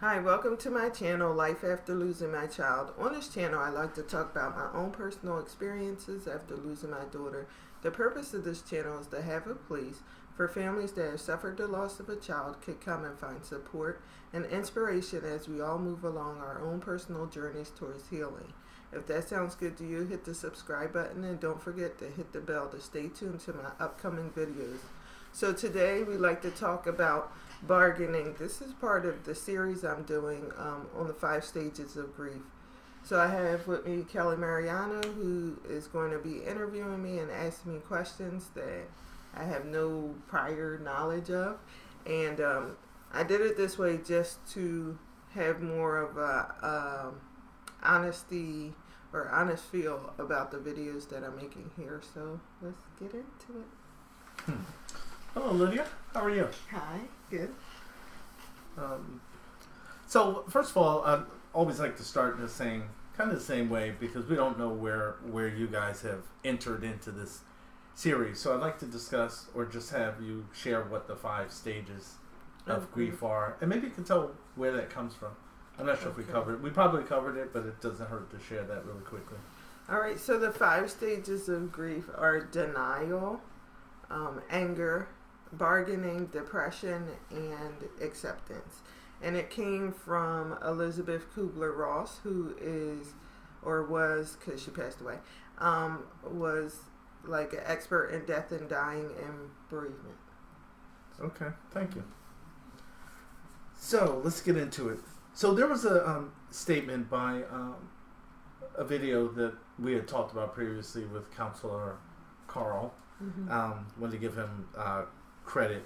Hi, welcome to my channel, Life After Losing My Child. On this channel, I like to talk about my own personal experiences after losing my daughter. The purpose of this channel is to have a place for families that have suffered the loss of a child could come and find support and inspiration as we all move along our own personal journeys towards healing. If that sounds good to you, hit the subscribe button and don't forget to hit the bell to stay tuned to my upcoming videos. So today we like to talk about bargaining. This is part of the series I'm doing on the 5 stages of grief. So I have with me Kelly Mariano, who is going to be interviewing me and asking me questions that I have no prior knowledge of. And I did it this way just to have more of a honesty or honest feel about the videos that I'm making here. So let's get into it. Hello, Lydia. How are you? Hi, good. So, first of all, I always like to start in kind of the same way, because we don't know where you guys have entered into this series. So I'd like to discuss, or just have you share what the 5 stages of grief are, and maybe you can tell where that comes from. I'm not sure if we covered it. We probably covered it, but it doesn't hurt to share that really quickly. All right, so the 5 stages of grief are denial, anger, bargaining, depression, and acceptance. And it came from Elizabeth Kubler-Ross, who is, or was, because she passed away, was like an expert in death and dying and bereavement. Okay, thank you. So let's get into it. So there was a statement by a video that we had talked about previously with Counselor Carl. Wanted to give him credit.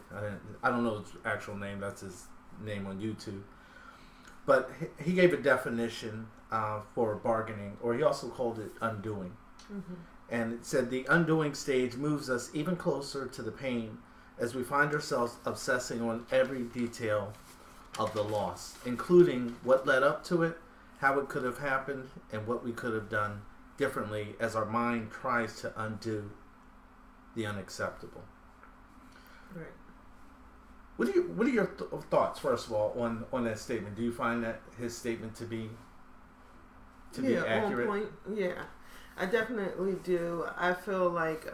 I don't know his actual name. That's his name on YouTube. But he gave a definition for bargaining, or he also called it undoing. And it said the undoing stage moves us even closer to the pain as we find ourselves obsessing on every detail of the loss, including what led up to it, how it could have happened, and what we could have done differently as our mind tries to undo the unacceptable. Right. What are your thoughts, first of all, on that statement? Do you find that his statement to be accurate? On point. Yeah, I definitely do. I feel like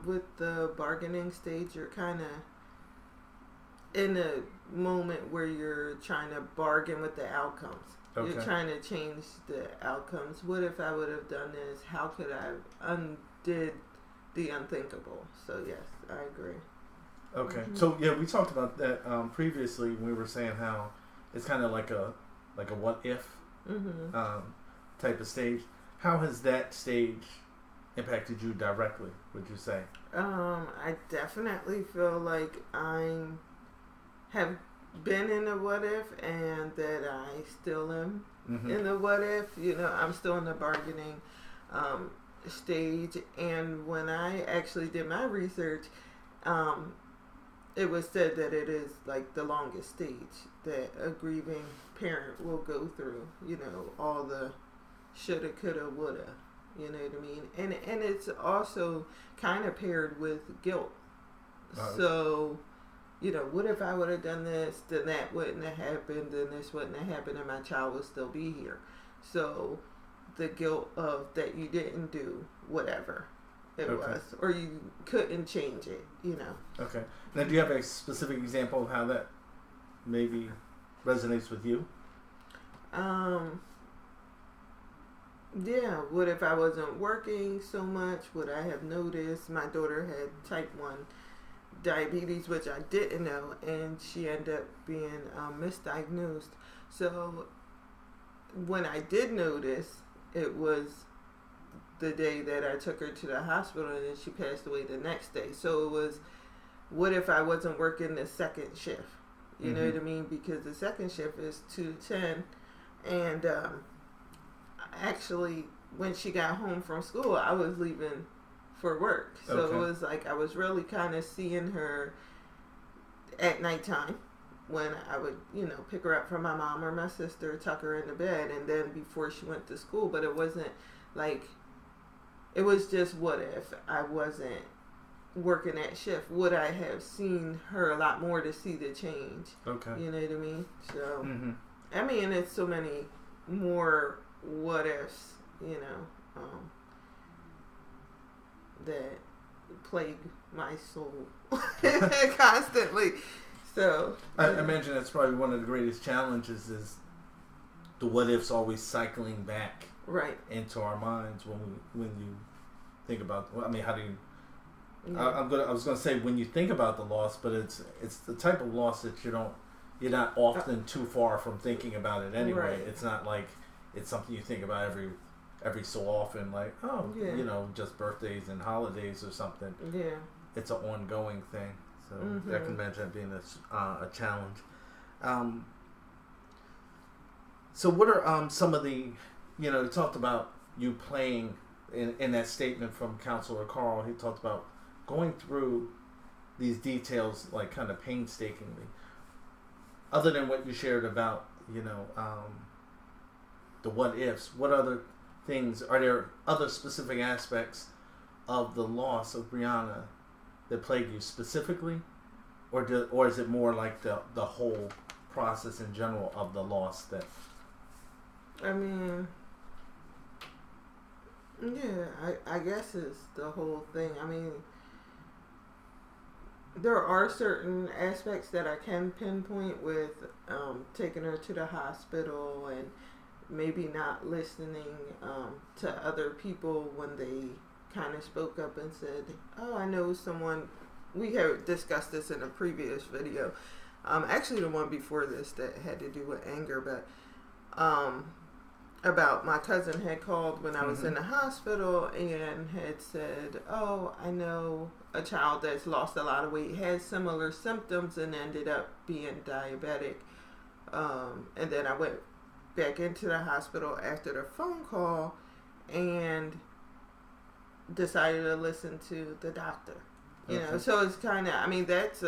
with the bargaining stage, you're kind of in a moment where you're trying to bargain with the outcomes. Okay. You're trying to change the outcomes. What if I would have done this? How could I undid the unthinkable? So yes, I agree. Okay, so yeah, we talked about that previously. We were saying how it's kind of like a what if type of stage. How has that stage impacted you directly, would you say? I definitely feel like I have been in a what if, and that I still am in the what if. You know, I'm still in the bargaining stage. And when I actually did my research, it was said that it is like the longest stage that a grieving parent will go through. You know, all the shoulda, coulda, woulda. You know what I mean? And it's also kind of paired with guilt. So, you know, what if I would have done this? Then that wouldn't have happened. Then this wouldn't have happened, and my child would still be here. So, the guilt of that you didn't do whatever it was, or you couldn't change it, you know. Okay. Now, do you have a specific example of how that maybe resonates with you? Yeah, what if I wasn't working so much? Would I have noticed? My daughter had type 1 diabetes, which I didn't know, and she ended up being misdiagnosed. So when I did notice, it was the day that I took her to the hospital, and then she passed away the next day. So it was, what if I wasn't working the second shift? You know what I mean? Because the second shift is 2 to 10. And actually, when she got home from school, I was leaving for work. So it was like I was really kind of seeing her at nighttime, when I would, you know, pick her up from my mom or my sister, tuck her into bed, and then before she went to school. But it wasn't like, it was just, what if I wasn't working that shift? Would I have seen her a lot more to see the change? You know what I mean? So I mean, it's so many more what ifs, you know, that plague my soul constantly. So I imagine that's probably one of the greatest challenges is the what ifs always cycling back right into our minds when you think about. Well, I mean, how do you? yeah. I was gonna say when you think about the loss, but it's the type of loss that you're not often too far from thinking about it anyway. Right. It's not like it's something you think about every so often, like Yeah. you know, just birthdays and holidays or something. Yeah. It's an ongoing thing, so I can imagine that being a challenge. So what are some of the, you know, he talked about you playing in that statement from Counselor Carl. He talked about going through these details like kind of painstakingly. Other than what you shared about, you know, the what ifs, what other things, are there other specific aspects of the loss of Brianna that plague you specifically? Or is it more like the whole process in general of the loss that... I mean, yeah, I guess it's the whole thing. I mean, there are certain aspects that I can pinpoint with taking her to the hospital and maybe not listening to other people when they kind of spoke up and said, oh, I know someone. We have discussed this in a previous video. Actually, the one before this that had to do with anger, but about my cousin had called when I was in the hospital and had said, oh, I know a child that's lost a lot of weight, has similar symptoms, and ended up being diabetic. And then I went back into the hospital after the phone call and decided to listen to the doctor. You know, so it's kind of, I mean, that's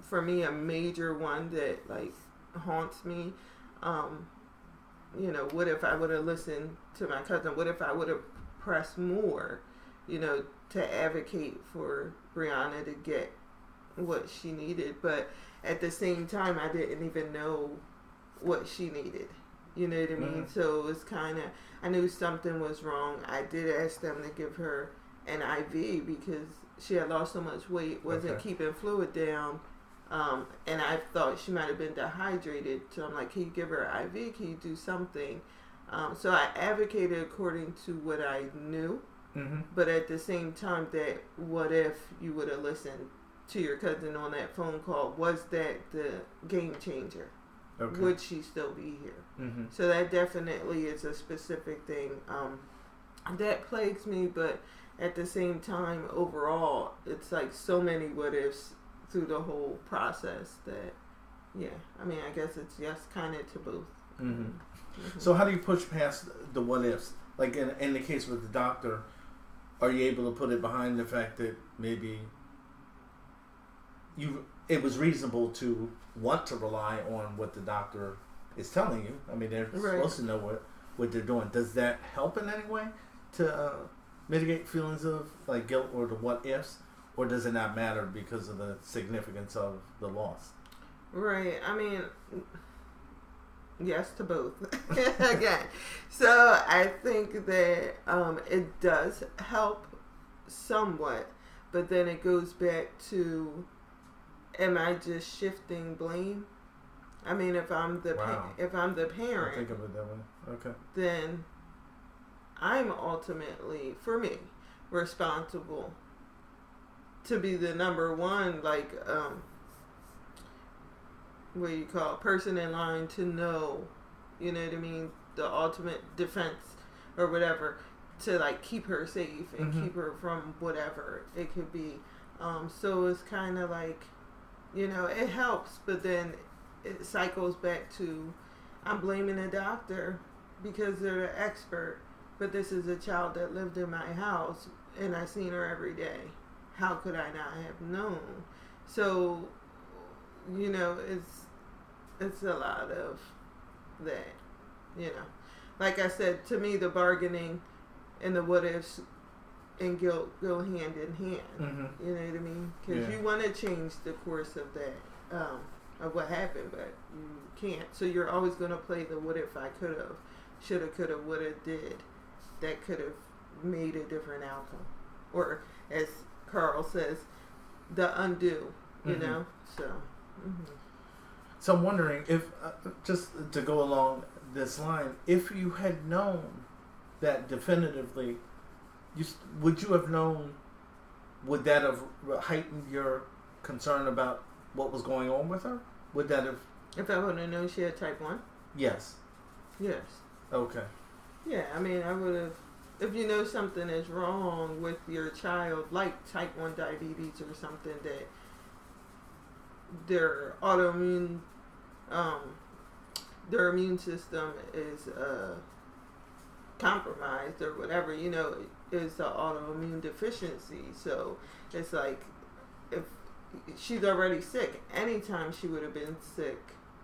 for me, a major one that like haunts me. You know, what if I would have listened to my cousin? What if I would have pressed more, you know, to advocate for Brianna to get what she needed? But at the same time, I didn't even know what she needed. You know what I mean? So it was kind of, I knew something was wrong. I did ask them to give her an IV because she had lost so much weight, wasn't keeping fluid down. And I thought she might have been dehydrated. So I'm like, can you give her an IV? Can you do something? So I advocated according to what I knew. But at the same time, that what if you would have listened to your cousin on that phone call? Was that the game changer? Would she still be here? So that definitely is a specific thing that plagues me. But at the same time, overall, it's like so many what ifs through the whole process that, yeah, I mean, I guess it's just kind of to both. So how do you push past the what ifs? Like in the case with the doctor, are you able to put it behind the fact that maybe it was reasonable to want to rely on what the doctor is telling you? I mean, they're supposed to know what they're doing. Does that help in any way to mitigate feelings of like guilt or the what ifs? Or does it not matter because of the significance of the loss? Right. I mean, yes to both. Again. So I think that it does help somewhat. But then it goes back to, am I just shifting blame? I mean, if I'm the parent, think of it that way. Okay. Then I'm ultimately, for me, responsible to be the number one, like, what do you call it, person in line to know, you know what I mean, the ultimate defense or whatever, to like keep her safe and keep her from whatever it could be. So it's kind of like, you know, it helps, but then it cycles back to, I'm blaming the doctor because they're the expert, but this is a child that lived in my house and I seen her every day. How could I not have known? So, you know, it's a lot of that, you know. Like I said, to me, the bargaining and the what ifs and guilt go hand in hand. You know what I mean? Because you want to change the course of that. of what happened, but you can't. So you're always going to play the what if I could have, shoulda, coulda, woulda, did. That could have made a different outcome. Or, as Carl says, the undo, you know? So, So I'm wondering if, just to go along this line, if you had known that definitively, would you have known, would that have heightened your concern about what was going on with her? Would that have... If I would have known she had type 1? Yes. Yes. Okay. Yeah, I mean, I would have... If you know something is wrong with your child, like type 1 diabetes or something, that their autoimmune... their immune system is compromised or whatever, you know, is the autoimmune deficiency. So it's like, if she's already sick, anytime she would have been sick,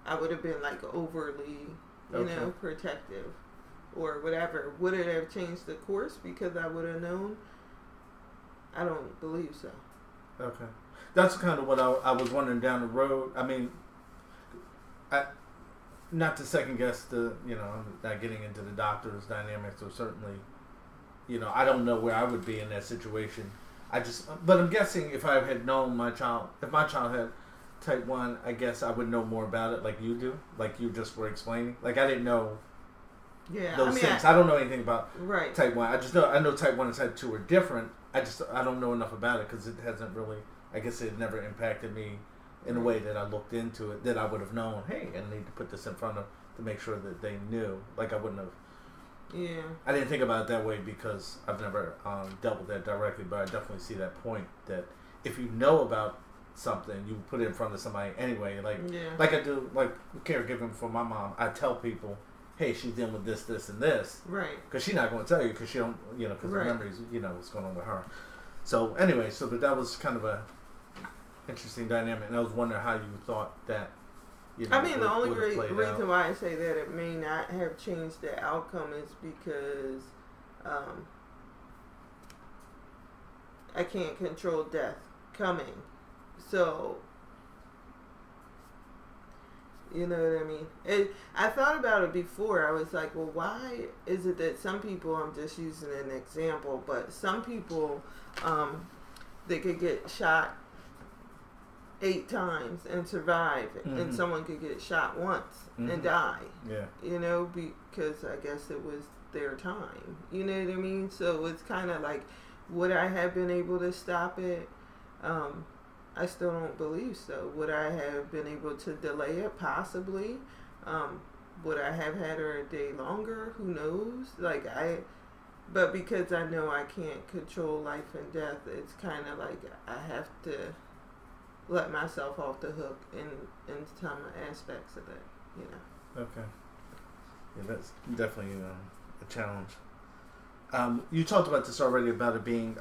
I would have been like overly, you know, protective or whatever. Would it have changed the course because I would have known? I don't believe so. Okay. That's kind of what I was wondering down the road. I mean, not to second guess the, you know, I'm not getting into the doctor's dynamics, or certainly, you know, I don't know where I would be in that situation. But I'm guessing if I had known if my child had type 1, I guess I would know more about it, like you do, like you just were explaining. Like, I didn't know those things. I don't know anything about type 1. I know type 1 and type 2 are different. I don't know enough about it because it hasn't really, I guess it never impacted me in a way that I looked into it, that I would have known, hey, I need to put this in front of, to make sure that they knew. Like, I wouldn't have. Yeah. I didn't think about it that way because I've never dealt with that directly, but I definitely see that point that if you know about something, you put it in front of somebody anyway. Like, like I do, like caregiving for my mom, I tell people, hey, she's dealing with this, this, and this. Right. Because she's not going to tell you because she don't, you know, because the memories, you know, what's going on with her. So anyway, but that was kind of a interesting dynamic, and I was wondering how you thought that. You know, I mean, the only reason why I say that it may not have changed the outcome is because I can't control death coming. So, you know what I mean? I thought about it before. I was like, well, why is it that some people, I'm just using an example, but some people, they could get shot 8 times and survive, and someone could get shot once and die. Yeah. You know, because I guess it was their time. You know what I mean? So it's kind of like, would I have been able to stop it? I still don't believe so. Would I have been able to delay it? Possibly. Would I have had her a day longer? Who knows? But because I know I can't control life and death, it's kind of like I have to let myself off the hook in some aspects of it, you know. Okay. Yeah, that's definitely a challenge. You talked about this already, about it being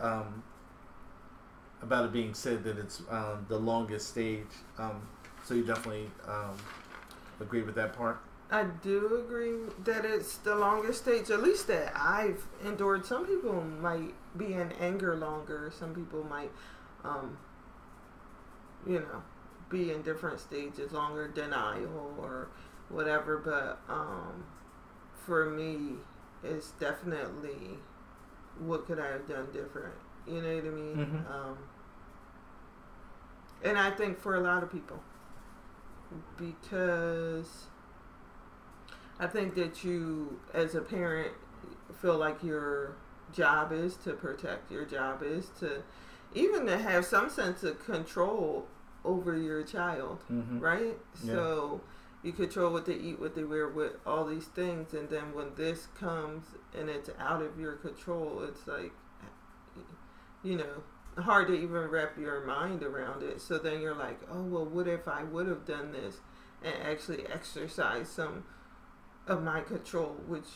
said that it's the longest stage. So you definitely agree with that part? I do agree that it's the longest stage, at least that I've endured. Some people might be in anger longer. Some people might, you know, be in different stages longer, denial or whatever. But for me, it's definitely what could I have done different? You know what I mean? Mm-hmm. And I think for a lot of people, because I think that you, as a parent, feel like your job is to protect. Your job is to even to have some sense of control over your child, right? Yeah. So you control what they eat, what they wear, with all these things, and then when this comes and it's out of your control, it's like, you know, hard to even wrap your mind around it. So then you're like, oh, well, what if I would have done this and actually exercise some of my control, which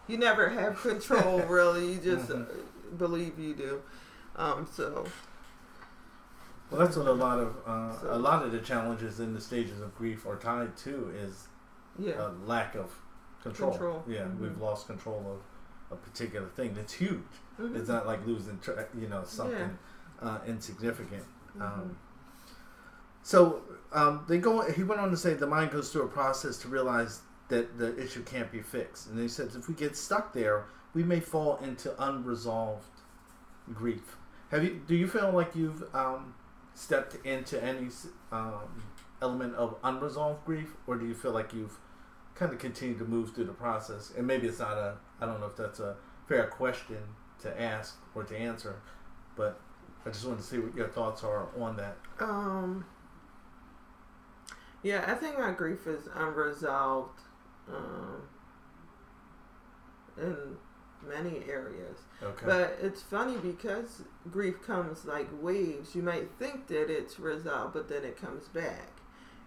you never have control, really. You just believe you do. So. Well, that's what a lot of the challenges in the stages of grief are tied to, is a lack of control. Yeah, we've lost control of a particular thing that's huge. It's not like losing, something insignificant. So they go. He went on to say the mind goes through a process to realize that the issue can't be fixed, and he says if we get stuck there, we may fall into unresolved grief. Do you feel like you've stepped into any element of unresolved grief, or do you feel like you've kind of continued to move through the process? And maybe it's not I don't know if that's a fair question to ask or to answer, but I just wanted to see what your thoughts are on that. Yeah, I think my grief is unresolved in many areas. Okay. But it's funny because grief comes like waves. You might think that it's resolved, but then it comes back.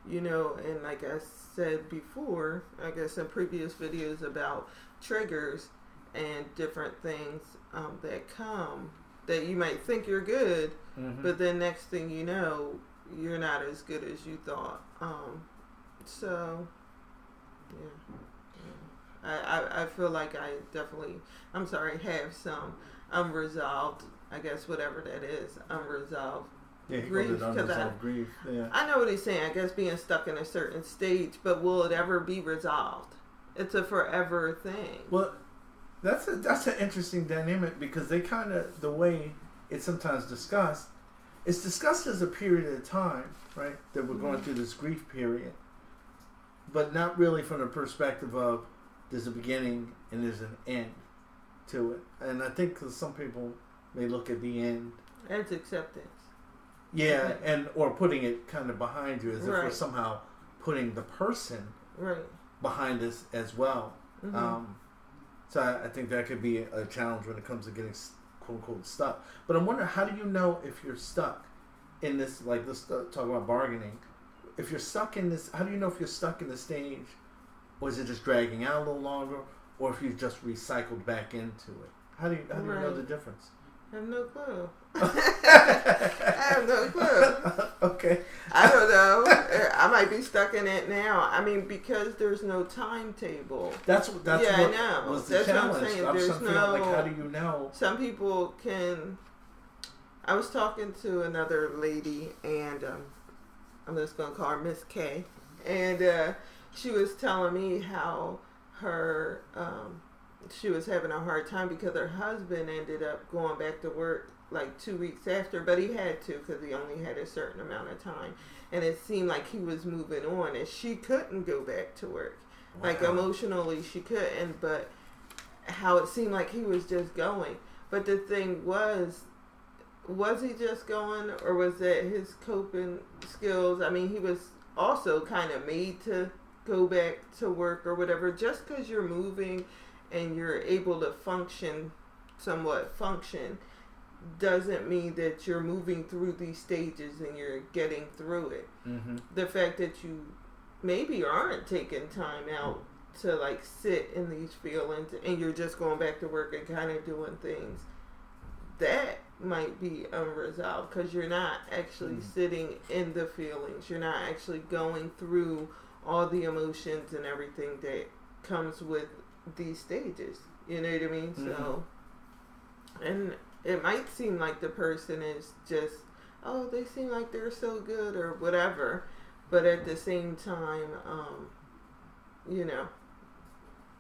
You know, and like I said before, I guess in previous videos about triggers and different things that come that you might think you're good, but then next thing you know, you're not as good as you thought. So, yeah. I feel like I definitely, have some unresolved, I guess whatever that is, unresolved grief. Unresolved grief. Yeah. I know what he's saying. I guess being stuck in a certain stage, but will it ever be resolved? It's a forever thing. Well, that's an interesting dynamic because they kind of, the way it's sometimes discussed, it's discussed as a period of time, right? That we're going through this grief period, but not really from the perspective of there's a beginning and there's an end to it. And I think some people may look at the end as acceptance. Yeah, and or putting it kind of behind you as if we're somehow putting the person behind us as well. So I think that could be a challenge when it comes to getting quote unquote stuck. But I'm wondering, how do you know if you're stuck in this? Like, let's talk about bargaining. If you're stuck in this, how do you know if you're stuck in the stage, or is it just dragging out a little longer, or if you've just recycled back into it? How do you know the difference? I have no clue. I have no clue. Okay. I don't know. I might be stuck in it now. I mean, because there's no timetable. That's what I know. Was the that's challenge. What I'm saying. There's no. Like, how do you know? Some people can. I was talking to another lady, and I'm just gonna call her Miss K, and she was telling me how her she was having a hard time because her husband ended up going back to work like 2 weeks after, but he had to because he only had a certain amount of time, and it seemed like he was moving on and she couldn't go back to work. Like emotionally she couldn't, but how it seemed like he was just going. But the thing was he just going, or was that his coping skills? I mean, he was also kind of made to go back to work or whatever. Just because you're moving and you're able to somewhat function, doesn't mean that you're moving through these stages and you're getting through it. The fact that you maybe aren't taking time out to like sit in these feelings and you're just going back to work and kind of doing things, that might be unresolved because you're not actually sitting in the feelings. You're not actually going through all the emotions and everything that comes with these stages. You know what I mean? So, and it might seem like the person is just, oh, they seem like they're so good or whatever, but at the same time, you know,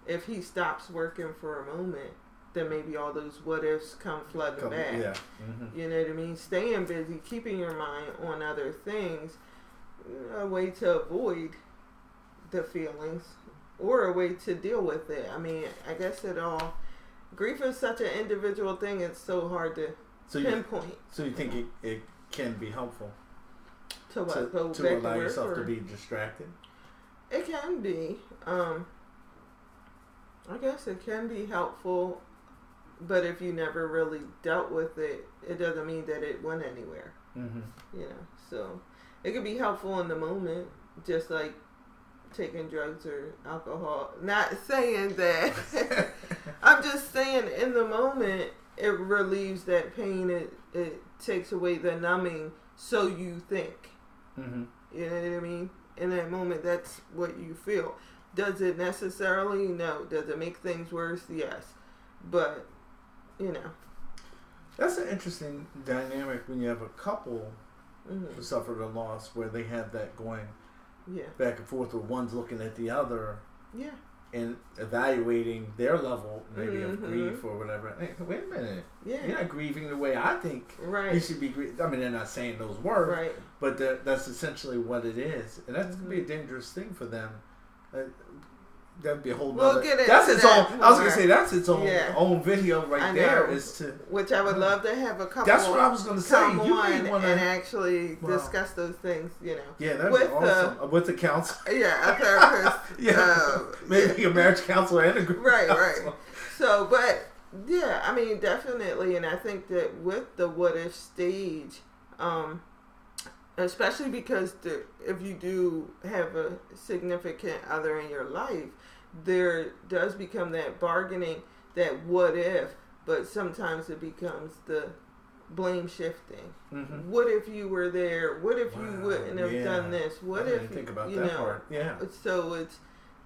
if he stops working for a moment, then maybe all those what ifs come flooding back. Yeah. You know what I mean? Staying busy, keeping your mind on other things, a way to avoid the feelings or a way to deal with it. I mean, I guess grief is such an individual thing, it's so hard to pinpoint. So you think it can be helpful? To what? To allow yourself to be distracted? It can be. I guess it can be helpful, but if you never really dealt with it, it doesn't mean that it went anywhere. You know, so it could be helpful in the moment, just like taking drugs or alcohol. Not saying that. I'm just saying in the moment it relieves that pain. It takes away the numbing, so you think. You know what I mean? In that moment, that's what you feel. Does it necessarily? No. Does it make things worse? Yes. But, you know. That's an interesting dynamic when you have a couple who suffered a loss, where they have that going Yeah. back and forth, where one's looking at the other. Yeah. And evaluating their level, maybe of grief or whatever. Hey, wait a minute. Yeah. You're not grieving the way I think you should be grieving. I mean, they're not saying those words, right, but that's essentially what it is. And that's going to be a dangerous thing for them. That'd be a whole nother... That's its own... I was going to say, that's its own video right there. Is to... Which I would love to have a couple... That's what I was going to say. You on wanna, and actually discuss those things, you know. Yeah, that'd be awesome. With the counselor. Yeah, a therapist. Maybe a marriage counselor and a group counselor. Right. So, but, yeah, I mean, definitely. And I think that with the what if stage, especially because if you do have a significant other in your life, there does become that bargaining, that what if, but sometimes it becomes the blame shifting. Mm-hmm. What if you were there? What if you wouldn't have done this? What I if didn't think about that part? Yeah. So it's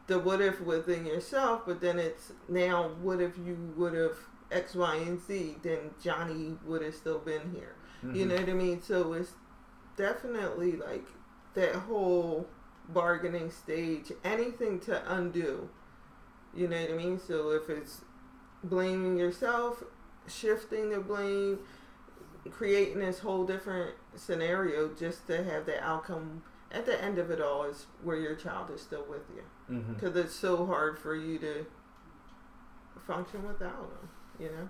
the what if within yourself, but then it's now what if you would have X, Y, and Z? Then Johnny would have still been here. Mm-hmm. You know what I mean? So it's definitely like that whole bargaining stage. Anything to undo. You know what I mean? So if it's blaming yourself, shifting the blame, creating this whole different scenario just to have the outcome at the end of it all is where your child is still with you. Because it's so hard for you to function without them, you know?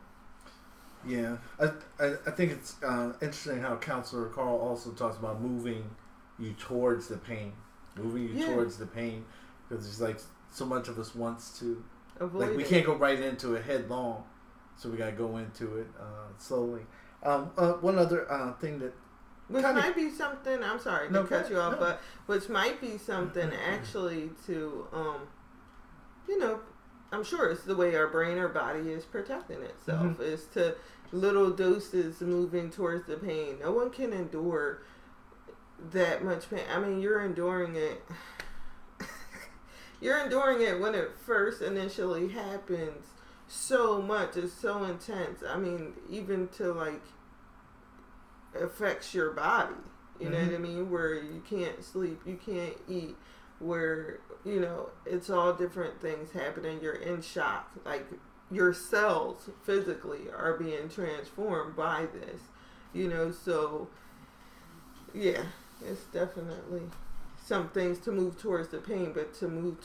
Yeah. I think it's interesting how Counselor Carl also talks about moving you towards the pain. Moving you towards the pain. Because it's like so much of us wants to avoid it. We can't go right into it headlong. So we got to go into it slowly. One other thing that... Which might be something, I'm sorry to cut you off, but which might be something actually to, you know, I'm sure it's the way our brain or body is protecting itself, is to little doses moving towards the pain. No one can endure that much pain. I mean, you're enduring it. You're enduring it when it first initially happens so much. It's so intense. I mean, even to like affects your body. You know what I mean? Where you can't sleep, you can't eat, where, you know, it's all different things happening. You're in shock. Like your cells physically are being transformed by this. You know, so yeah, it's definitely some things to move towards the pain, but to move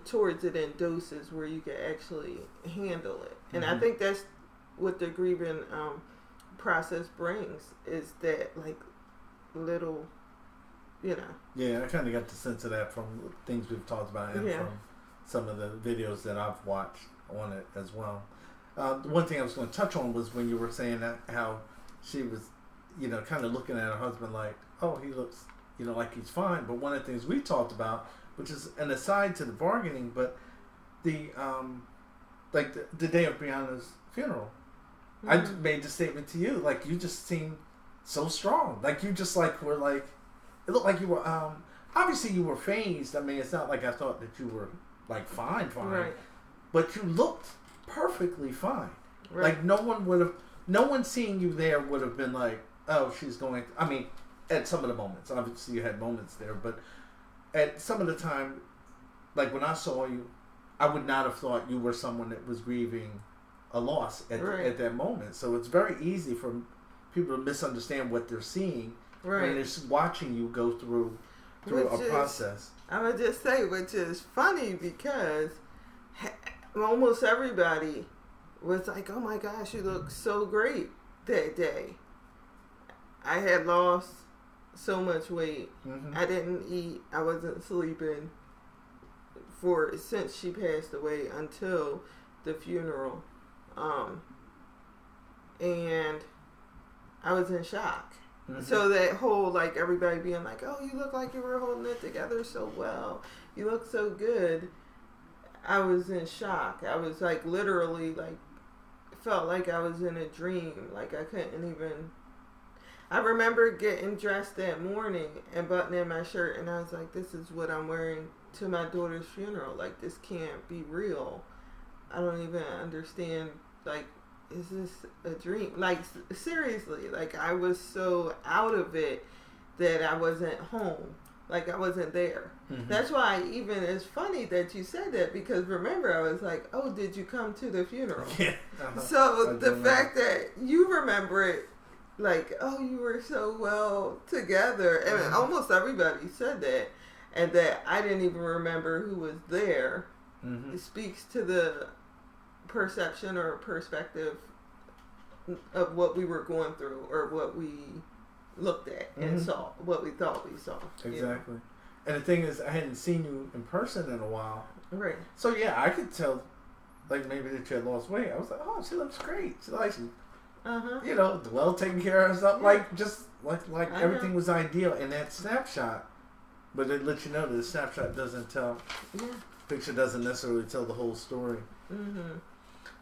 towards it in doses where you can actually handle it. And I think that's what the grieving process brings, is that like little, you know. Yeah, I kind of got the sense of that from things we've talked about and from some of the videos that I've watched on it as well. One thing I was going to touch on was when you were saying that how she was, you know, kind of looking at her husband like, oh, he looks, you know, like he's fine. But one of the things we talked about, which is an aside to the bargaining, but the like the day of Brianna's funeral, I made the statement to you, like, you just seemed so strong. Like, you just like were like, it looked like you were obviously you were phased. I mean, it's not like I thought that you were like fine, right, but you looked perfectly fine. Right. Like no one seeing you there would have been like, oh, she's going. I mean, at some of the moments, obviously you had moments there, but at some of the time, like when I saw you, I would not have thought you were someone that was grieving a loss at that moment. So it's very easy for people to misunderstand what they're seeing when they're watching you go through a process. I'm gonna just say, which is funny because almost everybody was like, "Oh my gosh, you look so great that day." I had lost so much weight. I didn't eat. I wasn't sleeping since she passed away until the funeral. And I was in shock. So that whole, like, everybody being like, oh, you look like you were holding it together so well. You look so good. I was in shock. I was, like, literally, like, felt like I was in a dream. Like, I couldn't even... I remember getting dressed that morning and buttoning my shirt, and I was like, this is what I'm wearing to my daughter's funeral. Like, this can't be real. I don't even understand, like, is this a dream? Like, seriously, like, I was so out of it that I wasn't home, like I wasn't there. Mm-hmm. That's why even it's funny that you said that, because remember I was like, oh, did you come to the funeral? Yeah. So the fact that you remember it, like, oh, you were so well together, and almost everybody said that, and that I didn't even remember who was there, it speaks to the perception or perspective of what we were going through, or what we looked at and saw, what we thought we saw. Exactly. And the thing is, I hadn't seen you in person in a while. Right. So yeah, I could tell, like, maybe that you had lost weight. I was like, oh, she looks great. She likes you. You know, well taken care of and stuff. Yeah. Like, just like everything was ideal in that snapshot. But it lets you know that the snapshot doesn't tell. Yeah. Picture doesn't necessarily tell the whole story.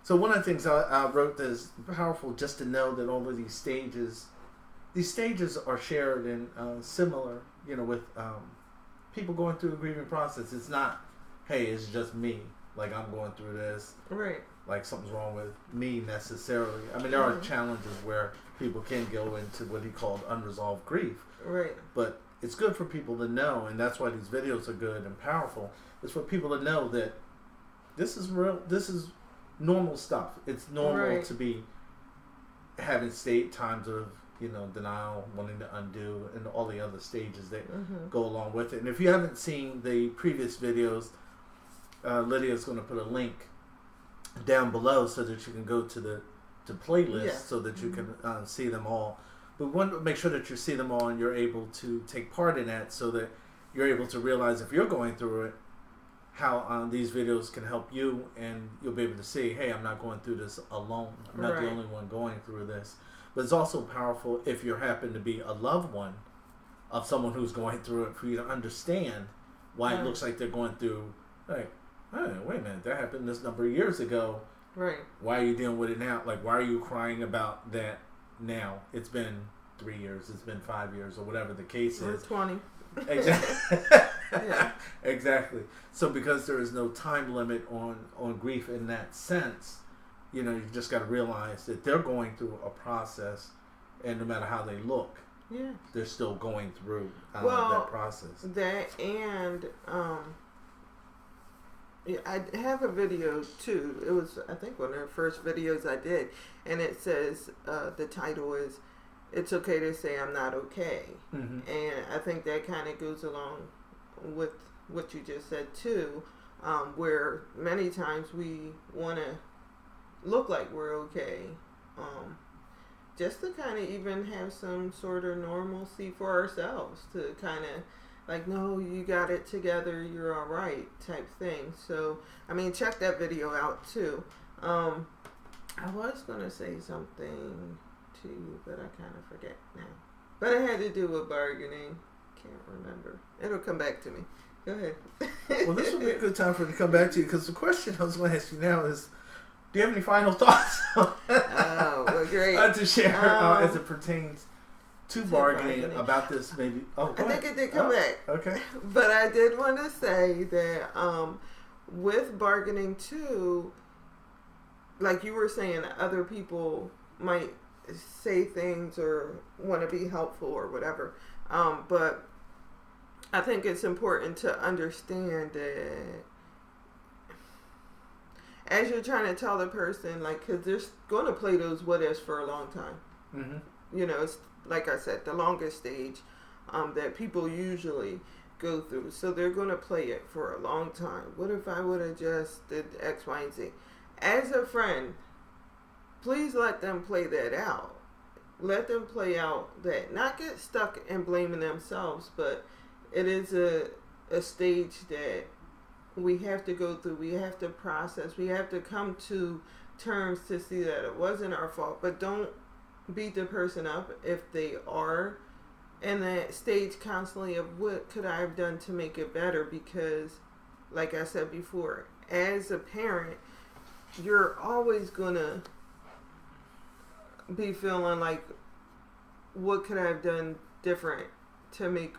So one of the things I wrote that is powerful, just to know that all of these stages are shared and similar, you know, with people going through the grieving process. It's not, hey, it's just me, like I'm going through this, right? Like something's wrong with me necessarily. I mean, there are challenges where people can go into what he called unresolved grief, right? But it's good for people to know, and that's why these videos are good and powerful. It's for people to know that this is real. This is normal stuff. It's normal to be having times of, you know, denial, wanting to undo, and all the other stages that go along with it. And if you haven't seen the previous videos, Lydia's going to put a link down below so that you can go to the playlist so that you can see them all. But we want to make sure that you see them all and you're able to take part in that, so that you're able to realize, if you're going through it, how these videos can help you, and you'll be able to see, hey, I'm not going through this alone. I'm not the only one going through this. But it's also powerful if you happen to be a loved one of someone who's going through it, for you to understand why it looks like they're going through, like, hey, wait a minute, that happened this number of years ago. Right. Why are you dealing with it now? Like, why are you crying about that now? It's been 3 years, it's been 5 years, or whatever the case is. 20. Exactly. Exactly. So because there is no time limit on grief in that sense, you know, you just got to realize that they're going through a process, and no matter how they look, they're still going through that process. That, and I have a video too. It was, I think, one of the first videos I did, and it says the title is "It's Okay to Say I'm Not Okay," and I think that kind of goes along with what you just said too, where many times we want to look like we're okay, just to kind of even have some sort of normalcy for ourselves, to kind of like, no, you got it together, you're all right type thing. So, I mean, check that video out too. I was going to say something to you, but I kind of forget now. But it had to do with bargaining. Can't remember. It'll come back to me. Go ahead. Well, this will be a good time for it to come back to you, because the question I was going to ask you now is, do you have any final thoughts well, great. to share as it pertains to bargaining about this? Maybe. Oh, I think it did come back. Okay. But I did want to say that with bargaining too, like you were saying, other people might say things or want to be helpful or whatever. But I think it's important to understand that as you're trying to tell the person, like, because they're going to play those what ifs for a long time. You know, it's like I said, the longest stage that people usually go through. So they're going to play it for a long time. What if I would have just did X, Y, and Z? As a friend, please let them play that out. Let them play out that. Not get stuck in blaming themselves, but it is a stage that we have to go through. We have to process. We have to come to terms to see that it wasn't our fault. But don't beat the person up if they are in that stage constantly of what could I have done to make it better, because like I said before, as a parent, you're always gonna be feeling like, what could I have done different to make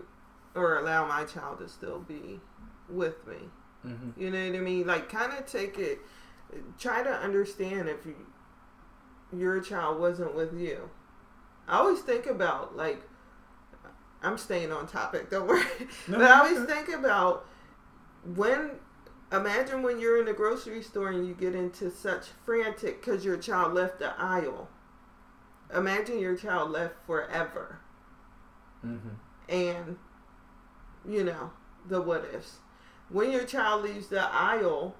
or allow my child to still be with me? You know what I mean? Like, kind of take it, try to understand if your child wasn't with you. I always think about, like, I'm staying on topic, don't worry. No, But I always think about imagine when you're in the grocery store and you get into such frantic because your child left the aisle. Imagine your child left forever. Mm-hmm. And, the what ifs. When your child leaves the aisle,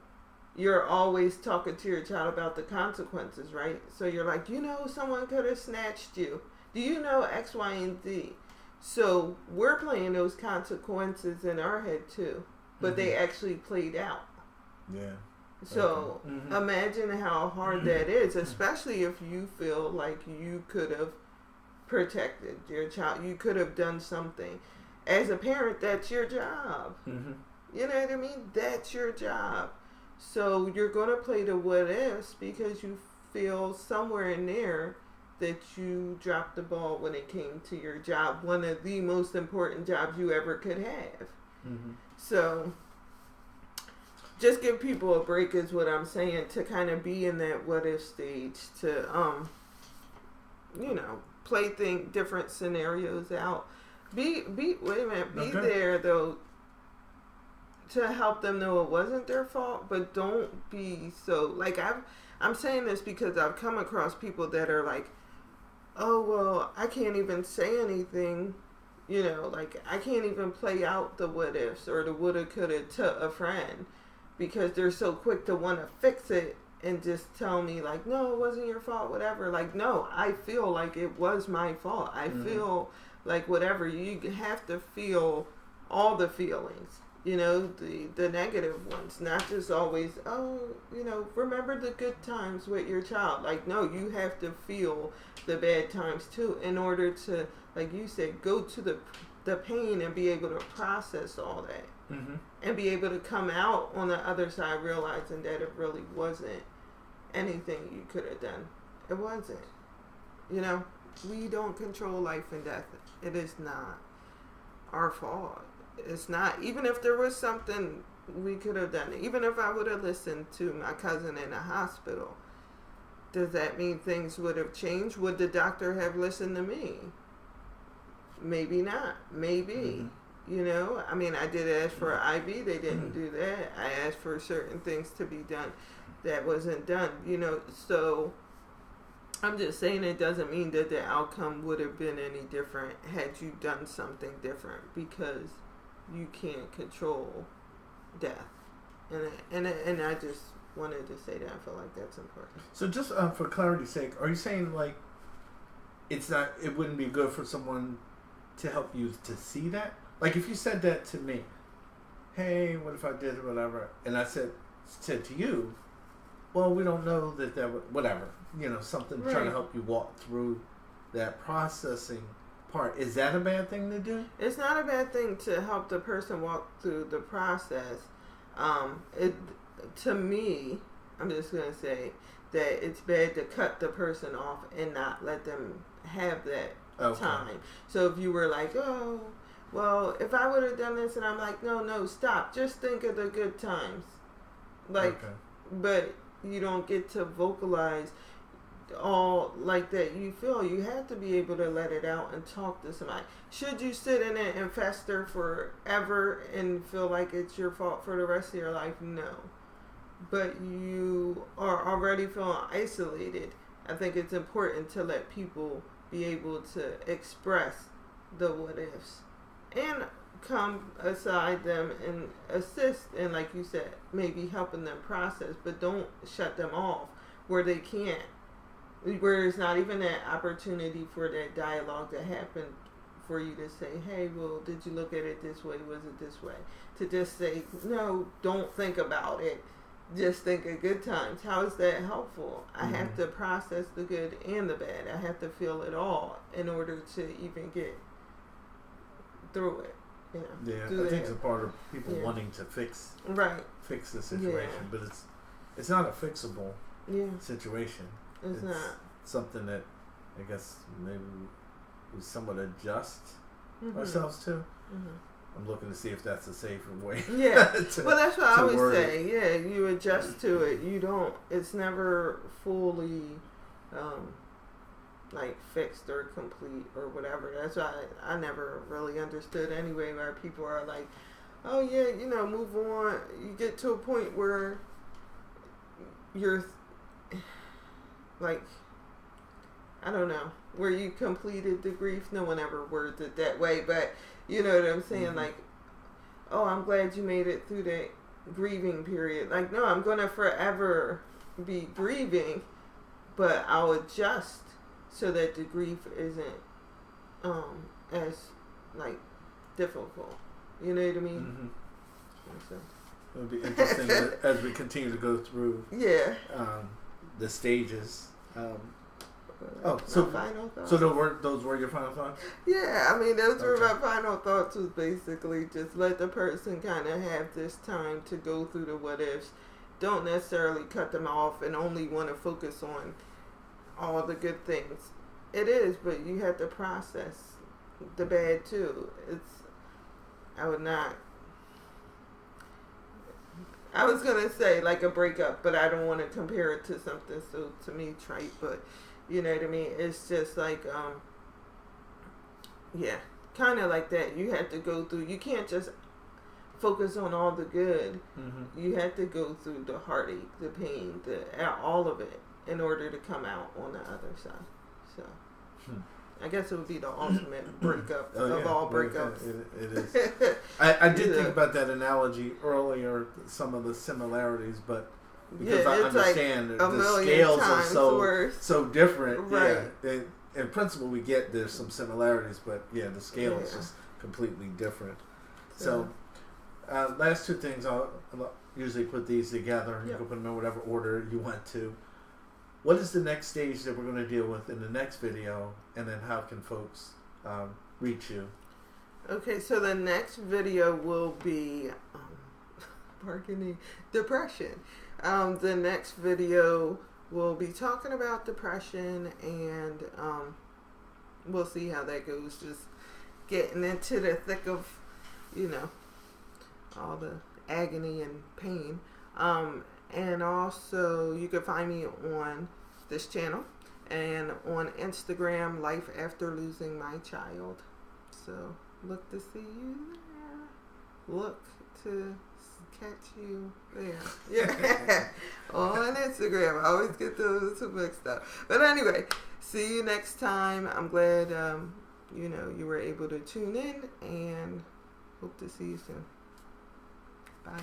you're always talking to your child about the consequences, right? So you're like, someone could have snatched you. Do you know X, Y, and Z? So we're playing those consequences in our head too, but they actually played out. Yeah. So okay. Imagine how hard that is, especially if you feel like you could have protected your child. You could have done something. As a parent, that's your job. Mm-hmm. You know what I mean? That's your job. So you're going to play the what ifs because you feel somewhere in there that you dropped the ball when it came to your job, one of the most important jobs you ever could have. Mm-hmm. So just give people a break is what I'm saying, to kind of be in that what if stage, to play different scenarios out. Be there though, to help them know it wasn't their fault, but don't be so like I'm saying this because I've come across people that are like, oh well, I can't even say anything, like I can't even play out the what ifs or the woulda coulda to a friend because they're so quick to want to fix it and just tell me like, no, it wasn't your fault, whatever. Like, no, I feel like it was my fault. I feel like whatever. You have to feel all the feelings. The negative ones, not just always, remember the good times with your child. Like, no, you have to feel the bad times too in order to, like you said, go to the pain and be able to process all that. Mm-hmm. And be able to come out on the other side realizing that it really wasn't anything you could have done. It wasn't. We don't control life and death. It is not our fault. It's not. Even if there was something we could have done, even if I would have listened to my cousin in the hospital, does that mean things would have changed? Would the doctor have listened to me? Maybe not. Maybe. Mm-hmm. I did ask for an IV. They didn't do that. I asked for certain things to be done. That wasn't done. So I'm just saying it doesn't mean that the outcome would have been any different had you done something different, because you can't control death. And I just wanted to say that. I feel like that's important. So just for clarity's sake, are you saying like it wouldn't be good for someone to help you to see that? Like if you said that to me, hey, what if I did whatever, and I said to you, well, we don't know that would, whatever, something right. Trying to help you walk through that processing part. Is that a bad thing to do? It's not a bad thing to help the person walk through the process. To me, I'm just going to say that it's bad to cut the person off and not let them have that time. So if you were like, oh, well, if I would have done this, and I'm like, no, stop. Just think of the good times. But you don't get to vocalize all like that you feel. You have to be able to let it out and talk to somebody. Should you sit in it and fester forever and feel like it's your fault for the rest of your life? No. But you are already feeling isolated. I think it's important to let people be able to express the what ifs and come aside them and assist, and like you said, maybe helping them process, but don't shut them off where they can't, where there's not even that opportunity for that dialogue to happen, for you to say, hey, well, did you look at it this way? Was it this way? To just say, no, don't think about it. Just think of good times. How is that helpful? I have to process the good and the bad. I have to feel it all in order to even get through it. Yeah, I think it's a part of people wanting to fix the situation, but it's not a fixable situation. It's not something that I guess maybe we somewhat adjust ourselves to. I'm looking to see if that's a safer way. Yeah. Well, that's what I always say. Yeah, you adjust to it. You don't. It's never fully like fixed or complete or whatever. That's why I never really understood anyway why people are like, oh yeah, you know, move on. You get to a point where you're like, I don't know, where you completed the grief. No one ever words it that way, but you know what I'm saying? Mm-hmm. Like, oh, I'm glad you made it through that grieving period. Like, no, I'm going to forever be grieving, but I'll adjust so that the grief isn't as like difficult. You know what I mean? Mm-hmm. So. It would be interesting as we continue to go through the stages. So final thoughts. So those were your final thoughts? Yeah, I mean, those were my final thoughts. Was basically just let the person kind of have this time to go through the what ifs. Don't necessarily cut them off and only want to focus on all the good things. It is, but you have to process the bad too. I would not. I was gonna say like a breakup, but I don't want to compare it to something so to me trite. But you know what I mean? It's just like yeah, kind of like that. You have to go through. You can't just focus on all the good. Mm-hmm. You have to go through the heartache, the pain, all of it in order to come out on the other side. So. I guess it would be the ultimate breakup of all breakups. It is. I did think about that analogy earlier, some of the similarities, but because I understand like the scales are worse. so different. Right. Yeah. In principle, we get there's some similarities, but yeah, the scale is just completely different. So, last two things, I'll usually put these together. You can put them in whatever order you want to. What is the next stage that we're going to deal with in the next video, and then how can folks reach you? Okay, so the next video will be depression. The next video will be talking about depression, and we'll see how that goes. Just getting into the thick of, you know, all the agony and pain. And also, you can find me on this channel and on Instagram, Life After Losing My Child. So, look to see you there. Look to catch you there. Yeah. On Instagram. I always get those two mixed up. But anyway, see you next time. I'm glad, you know, you were able to tune in, and hope to see you soon. Bye.